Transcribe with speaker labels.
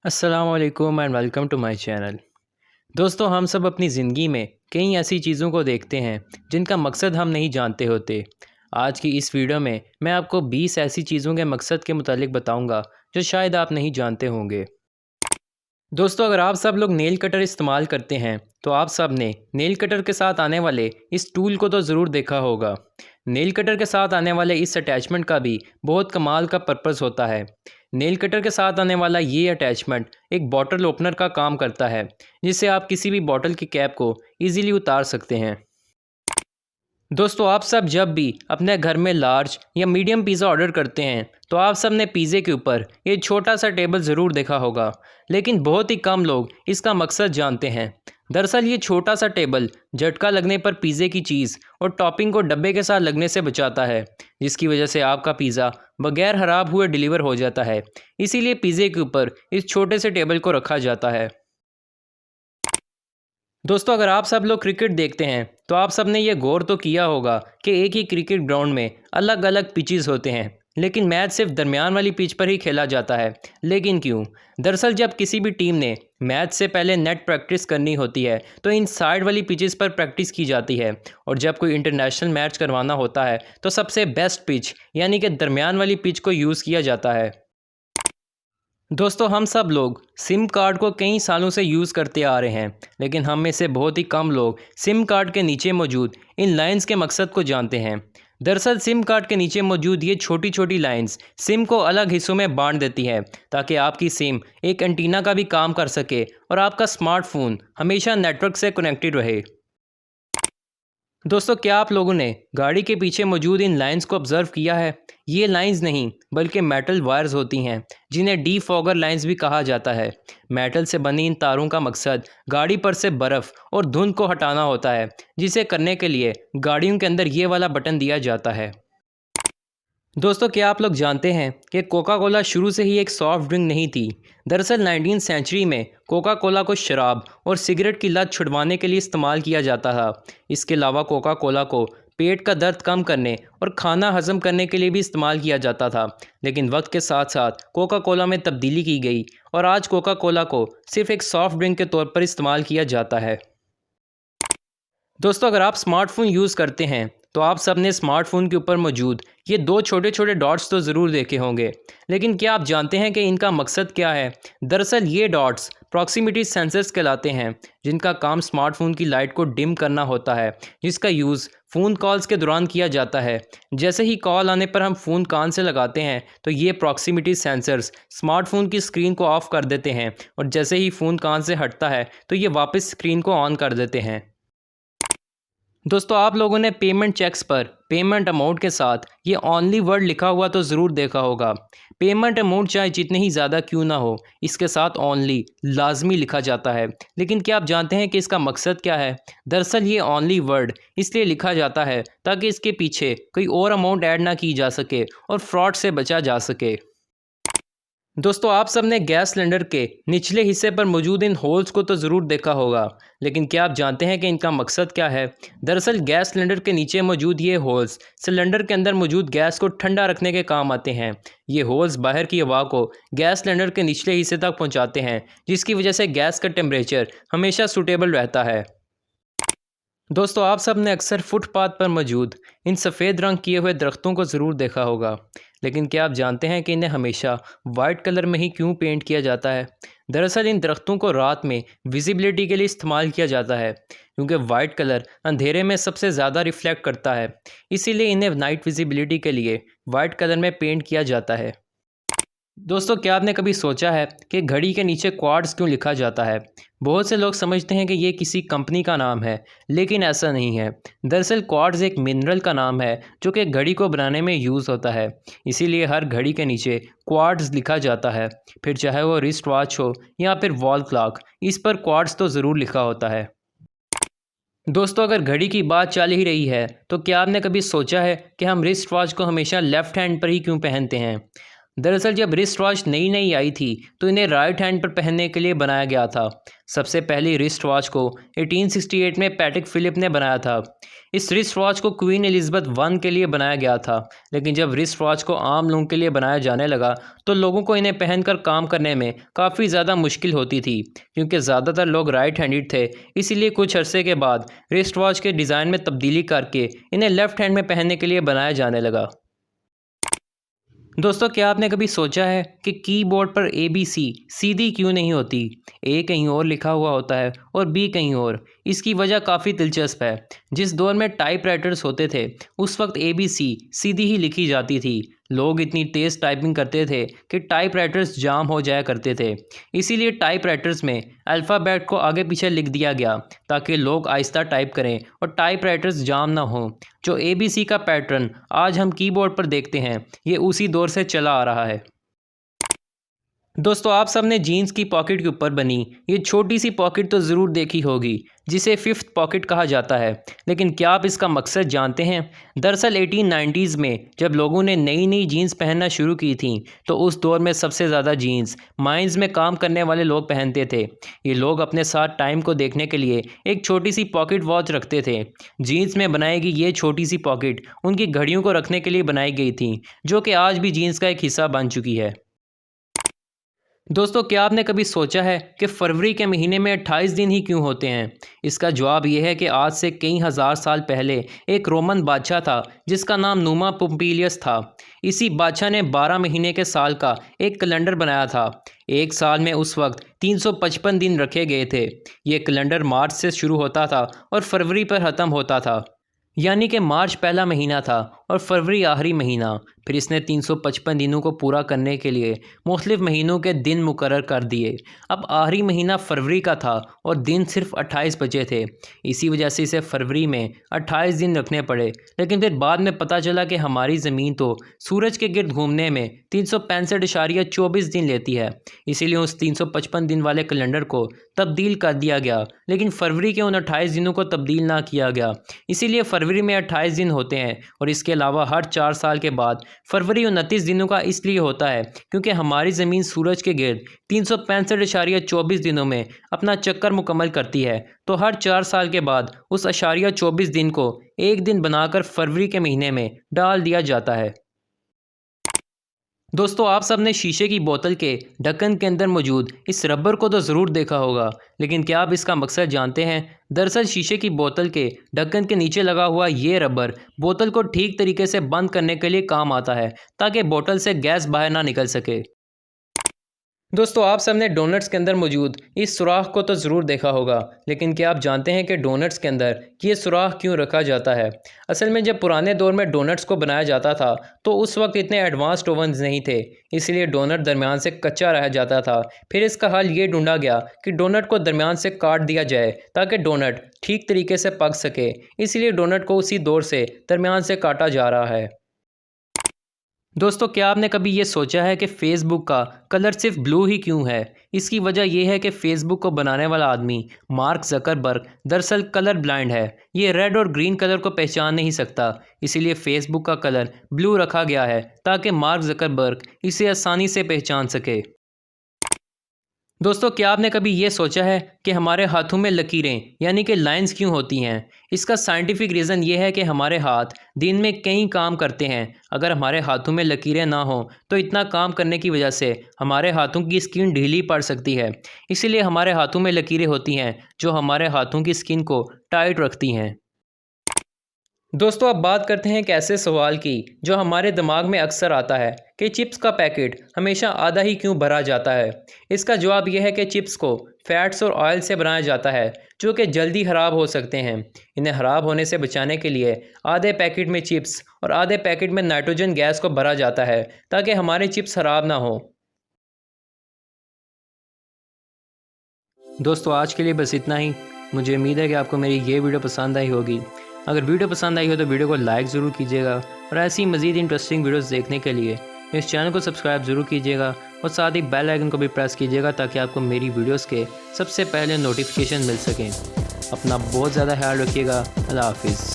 Speaker 1: अस्सलाम वालेकुम and welcome to my channel. दोस्तों, हम सब अपनी ज़िंदगी में कई ऐसी चीज़ों को देखते हैं जिनका मकसद हम नहीं जानते होते। आज की इस वीडियो में मैं आपको 20 ऐसी चीज़ों के मकसद के मुतालिक बताऊंगा जो शायद आप नहीं जानते होंगे। दोस्तों, अगर आप सब लोग नेल कटर इस्तेमाल करते हैं तो आप सब ने नेल कटर के साथ आने वाले इस टूल को तो ज़रूर देखा होगा। नेल कटर के साथ आने वाले इस अटैचमेंट का भी बहुत कमाल का पर्पस होता है। नेल कटर के साथ आने वाला ये अटैचमेंट एक बॉटल ओपनर का काम करता है, जिससे आप किसी भी बॉटल की कैप को ईज़िली उतार सकते हैं। दोस्तों, आप सब जब भी अपने घर में लार्ज या मीडियम पिज़्ज़ा ऑर्डर करते हैं तो आप सब ने पिज़्ज़े के ऊपर ये छोटा सा टेबल ज़रूर देखा होगा, लेकिन बहुत ही कम लोग इसका मकसद जानते हैं। दरअसल ये छोटा सा टेबल झटका लगने पर पिज़्ज़े की चीज़ और टॉपिंग को डब्बे के साथ लगने से बचाता है, जिसकी वजह से आपका पिज़्ज़ा बगैर ख़राब हुए डिलीवर हो जाता है। इसीलिए पिज़्ज़े के ऊपर इस छोटे से टेबल को रखा जाता है। दोस्तों, अगर आप सब लोग क्रिकेट देखते हैं तो आप सब ने ये गौर तो किया होगा कि एक ही क्रिकेट ग्राउंड में अलग अलग पिचेस होते हैं, लेकिन मैच सिर्फ दरमियान वाली पिच पर ही खेला जाता है। लेकिन क्यों? दरअसल जब किसी भी टीम ने मैच से पहले नेट प्रैक्टिस करनी होती है तो इन साइड वाली पिचेस पर प्रैक्टिस की जाती है, और जब कोई इंटरनेशनल मैच करवाना होता है तो सबसे बेस्ट पिच यानी कि दरमियान वाली पिच को यूज़ किया जाता है। दोस्तों, हम सब लोग सिम कार्ड को कई सालों से यूज़ करते आ रहे हैं, लेकिन हम में से बहुत ही कम लोग सिम कार्ड के नीचे मौजूद इन लाइंस के मकसद को जानते हैं। दरअसल सिम कार्ड के नीचे मौजूद ये छोटी छोटी लाइंस सिम को अलग हिस्सों में बांट देती है, ताकि आपकी सिम एक एंटीना का भी काम कर सके और आपका स्मार्टफोन हमेशा नेटवर्क से कनेक्टेड रहे। दोस्तों, क्या आप लोगों ने गाड़ी के पीछे मौजूद इन लाइंस को ऑब्ज़र्व किया है? ये लाइंस नहीं बल्कि मेटल वायर्स होती हैं, जिन्हें डीफॉगर लाइंस भी कहा जाता है। मेटल से बनी इन तारों का मकसद गाड़ी पर से बर्फ़ और धुंध को हटाना होता है, जिसे करने के लिए गाड़ियों के अंदर ये वाला बटन दिया जाता है। दोस्तों, क्या आप लोग जानते हैं कि कोका कोला शुरू से ही एक सॉफ्ट ड्रिंक नहीं थी। दरअसल 19वीं सेंचुरी में कोका कोला को शराब और सिगरेट की लत छुड़वाने के लिए इस्तेमाल किया जाता था। इसके अलावा कोका कोला को पेट का दर्द कम करने और खाना हजम करने के लिए भी इस्तेमाल किया जाता था। लेकिन वक्त के साथ साथ कोका कोला में तब्दीली की गई और आज कोका कोला को सिर्फ एक सॉफ्ट ड्रिंक के तौर पर इस्तेमाल किया जाता है। दोस्तों, अगर आप स्मार्टफोन यूज़ करते हैं तो आप सब ने स्मार्टफोन के ऊपर मौजूद ये दो छोटे छोटे डॉट्स तो ज़रूर देखे होंगे, लेकिन क्या आप जानते हैं कि इनका मकसद क्या है? दरअसल ये डॉट्स प्रॉक्सिमिटी सेंसर्स कहलाते हैं, जिनका काम स्मार्टफोन की लाइट को डिम करना होता है, जिसका यूज़ फ़ोन कॉल्स के दौरान किया जाता है। जैसे ही कॉल आने पर हम फ़ोन कान से लगाते हैं तो ये प्रॉक्सिमिटी सेंसर्स स्मार्टफोन की स्क्रीन को ऑफ़ कर देते हैं, और जैसे ही फ़ोन कान से हटता है तो ये वापस स्क्रीन को ऑन कर देते हैं। दोस्तों, आप लोगों ने पेमेंट चेक्स पर पेमेंट अमाउंट के साथ ये ओनली वर्ड लिखा हुआ तो ज़रूर देखा होगा। पेमेंट अमाउंट चाहे जितने ही ज़्यादा क्यों ना हो, इसके साथ ओनली लाजमी लिखा जाता है। लेकिन क्या आप जानते हैं कि इसका मकसद क्या है? दरअसल ये ओनली वर्ड इसलिए लिखा जाता है ताकि इसके पीछे कोई और अमाउंट ऐड ना की जा सके और फ्रॉड से बचा जा सके। दोस्तों, आप सब ने गैस सिलेंडर के निचले हिस्से पर मौजूद इन होल्स को तो ज़रूर देखा होगा, लेकिन क्या आप जानते हैं कि इनका मकसद क्या है? दरअसल गैस सिलेंडर के नीचे मौजूद ये होल्स सिलेंडर के अंदर मौजूद गैस को ठंडा रखने के काम आते हैं। ये होल्स बाहर की हवा को गैस सिलेंडर के निचले हिस्से तक पहुँचाते हैं, जिसकी वजह से गैस का टेम्परेचर हमेशा सूटेबल रहता है। दोस्तों, आप सब ने अक्सर फुटपाथ पर मौजूद इन सफ़ेद रंग किए हुए दरख्तों को ज़रूर देखा होगा, लेकिन क्या आप जानते हैं कि इन्हें हमेशा वाइट कलर में ही क्यों पेंट किया जाता है? दरअसल इन दरख्तों को रात में विजिबिलिटी के लिए इस्तेमाल किया जाता है, क्योंकि वाइट कलर अंधेरे में सबसे ज़्यादा रिफ्लेक्ट करता है। इसीलिए इन्हें नाइट विजिबिलिटी के लिए वाइट कलर में पेंट किया जाता है। दोस्तों, क्या आपने कभी सोचा है कि घड़ी के नीचे क्वार्ट्ज क्यों लिखा जाता है? बहुत से लोग समझते हैं कि ये किसी कंपनी का नाम है, लेकिन ऐसा नहीं है। दरअसल क्वार्ट्ज एक मिनरल का नाम है जो कि घड़ी को बनाने में यूज़ होता है। इसीलिए हर घड़ी के नीचे क्वार्ट्ज लिखा जाता है, फिर चाहे वो रिस्ट वॉच हो या फिर वॉल क्लॉक, इस पर क्वार्ट्ज तो ज़रूर लिखा होता है। दोस्तों, अगर घड़ी की बात चल ही रही है तो क्या आपने कभी सोचा है कि हम रिस्ट वॉच को हमेशा लेफ़्ट हैंड पर ही क्यों पहनते हैं? दरअसल जब रिस्ट वॉच नई नई आई थी तो इन्हें राइट हैंड पर पहनने के लिए बनाया गया था। सबसे पहली रिस्ट वॉच को 1868 में पैट्रिक फिलिप ने बनाया था। इस रिस्ट वॉच को क्वीन एलिजाबेथ वन के लिए बनाया गया था, लेकिन जब रिस्ट वॉच को आम लोगों के लिए बनाया जाने लगा तो लोगों को इन्हें पहनकर काम करने में काफ़ी ज़्यादा मुश्किल होती थी, क्योंकि ज़्यादातर लोग राइट हैंडेड थे। इसीलिए कुछ अरसे के बाद रिस्ट वॉच के डिज़ाइन में तब्दीली करके इन्हें लेफ़्ट हैंड में पहनने के लिए बनाया जाने लगा। दोस्तों, क्या आपने कभी सोचा है कि कीबोर्ड पर ABC सीधी क्यों नहीं होती? ए कहीं और लिखा हुआ होता है और बी कहीं और। इसकी वजह काफ़ी दिलचस्प है। जिस दौर में टाइपराइटर्स होते थे उस वक्त ABC सीधी ही लिखी जाती थी। लोग इतनी तेज़ टाइपिंग करते थे कि टाइपराइटर्स जाम हो जाया करते थे। इसीलिए टाइपराइटर्स में अल्फ़ाबेट को आगे पीछे लिख दिया गया ताकि लोग आहिस्ता टाइप करें और टाइपराइटर्स जाम ना हो। जो ABC का पैटर्न आज हम कीबोर्ड पर देखते हैं, ये उसी दौर से चला आ रहा है। दोस्तों, आप सबने जीन्स की पॉकेट के ऊपर बनी ये छोटी सी पॉकेट तो ज़रूर देखी होगी, जिसे फिफ्थ पॉकेट कहा जाता है। लेकिन क्या आप इसका मकसद जानते हैं? दरअसल 1890s में जब लोगों ने नई नई जीन्स पहनना शुरू की थी तो उस दौर में सबसे ज़्यादा जीन्स माइंस में काम करने वाले लोग पहनते थे। ये लोग अपने साथ टाइम को देखने के लिए एक छोटी सी पॉकेट वॉच रखते थे। जीन्स में बनाई गई ये छोटी सी पॉकेट उनकी घड़ियों को रखने के लिए बनाई गई थी, जो कि आज भी जीन्स का एक हिस्सा बन चुकी है। दोस्तों, क्या आपने कभी सोचा है कि फरवरी के महीने में 28 दिन ही क्यों होते हैं? इसका जवाब यह है कि आज से कई हज़ार साल पहले एक रोमन बादशाह था जिसका नाम नुमा पोम्पिलियस था। इसी बादशाह ने 12 महीने के साल का एक कैलेंडर बनाया था। एक साल में उस वक्त 355 दिन रखे गए थे। ये कैलेंडर मार्च से शुरू होता था और फरवरी पर ख़त्म होता था, यानी कि मार्च पहला महीना था और फरवरी आखिरी महीना। फिर इसने 355 दिनों को पूरा करने के लिए मुख्तलिफ महीनों के दिन मुकर्रर कर दिए। अब आखिरी महीना फरवरी का था और दिन सिर्फ 28 बचे थे। इसी वजह से इसे फरवरी में 28 दिन रखने पड़े। लेकिन फिर बाद में पता चला कि हमारी ज़मीन तो सूरज के गिर्द घूमने में 365.24 दिन लेती है। इसीलिए उस 355 दिन वाले कैलेंडर को तब्दील कर दिया गया, लेकिन फरवरी के उन 28 दिनों को तब्दील ना किया गया। इसीलिए फरवरी में 28 दिन होते हैं। और इसके अलावा हर 4 साल के बाद फरवरी 29 दिनों का इसलिए होता है क्योंकि हमारी ज़मीन सूरज के गिर्द 365.24 दिनों में अपना चक्कर मुकम्मल करती है। तो हर 4 साल के बाद उस 24 दिन को एक दिन बनाकर फरवरी के महीने में डाल दिया जाता है। दोस्तों, आप सबने शीशे की बोतल के ढक्कन के अंदर मौजूद इस रबर को तो ज़रूर देखा होगा, लेकिन क्या आप इसका मकसद जानते हैं? दरअसल शीशे की बोतल के ढक्कन के नीचे लगा हुआ ये रबर बोतल को ठीक तरीके से बंद करने के लिए काम आता है, ताकि बोतल से गैस बाहर ना निकल सके। दोस्तों, आप सबने डोनट्स के अंदर मौजूद इस सुराख को तो ज़रूर देखा होगा, लेकिन क्या आप जानते हैं कि डोनट्स के अंदर ये सुराख क्यों रखा जाता है? असल में जब पुराने दौर में डोनट्स को बनाया जाता था तो उस वक्त इतने एडवांस्ड ओवन्स नहीं थे, इसलिए डोनट दरमियान से कच्चा रह जाता था। फिर इसका हल ये ढूंढा गया कि डोनट को दरमियान से काट दिया जाए ताकि डोनट ठीक तरीके से पक सके। इसलिए डोनट को उसी दौर से दरमियान से काटा जा रहा है। दोस्तों, क्या आपने कभी ये सोचा है कि फ़ेसबुक का कलर सिर्फ ब्लू ही क्यों है? इसकी वजह यह है कि फ़ेसबुक को बनाने वाला आदमी मार्क ज़करबर्ग दरअसल कलर ब्लाइंड है। ये रेड और ग्रीन कलर को पहचान नहीं सकता, इसीलिए फ़ेसबुक का कलर ब्लू रखा गया है ताकि मार्क ज़करबर्ग इसे आसानी से पहचान सके। दोस्तों, क्या आपने कभी ये सोचा है कि हमारे हाथों में लकीरें यानी कि लाइंस क्यों होती हैं? इसका साइंटिफिक रीज़न ये है कि हमारे हाथ दिन में कई काम करते हैं। अगर हमारे हाथों में लकीरें ना हों तो इतना काम करने की वजह से हमारे हाथों की स्किन ढीली पड़ सकती है। इसीलिए हमारे हाथों में लकीरें होती हैं जो हमारे हाथों की स्किन को टाइट रखती हैं। दोस्तों, अब बात करते हैं एक ऐसे सवाल की जो हमारे दिमाग में अक्सर आता है कि चिप्स का पैकेट हमेशा आधा ही क्यों भरा जाता है। इसका जवाब यह है कि चिप्स को फैट्स और ऑयल से बनाया जाता है जो कि जल्दी ख़राब हो सकते हैं। इन्हें ख़राब होने से बचाने के लिए आधे पैकेट में चिप्स और आधे पैकेट में नाइट्रोजन गैस को भरा जाता है ताकि हमारे चिप्स ख़राब ना हो। दोस्तों, आज के लिए बस इतना ही। मुझे उम्मीद है कि आपको मेरी ये वीडियो पसंद आई होगी। अगर वीडियो पसंद आई हो तो वीडियो को लाइक ज़रूर कीजिएगा और ऐसी मज़ीद इंटरेस्टिंग वीडियोस देखने के लिए इस चैनल को सब्सक्राइब ज़रूर कीजिएगा और साथ ही बेल आइकन को भी प्रेस कीजिएगा ताकि आपको मेरी वीडियोस के सबसे पहले नोटिफिकेशन मिल सकें। अपना बहुत ज़्यादा ख्याल रखिएगा। अल्लाह हाफिज़।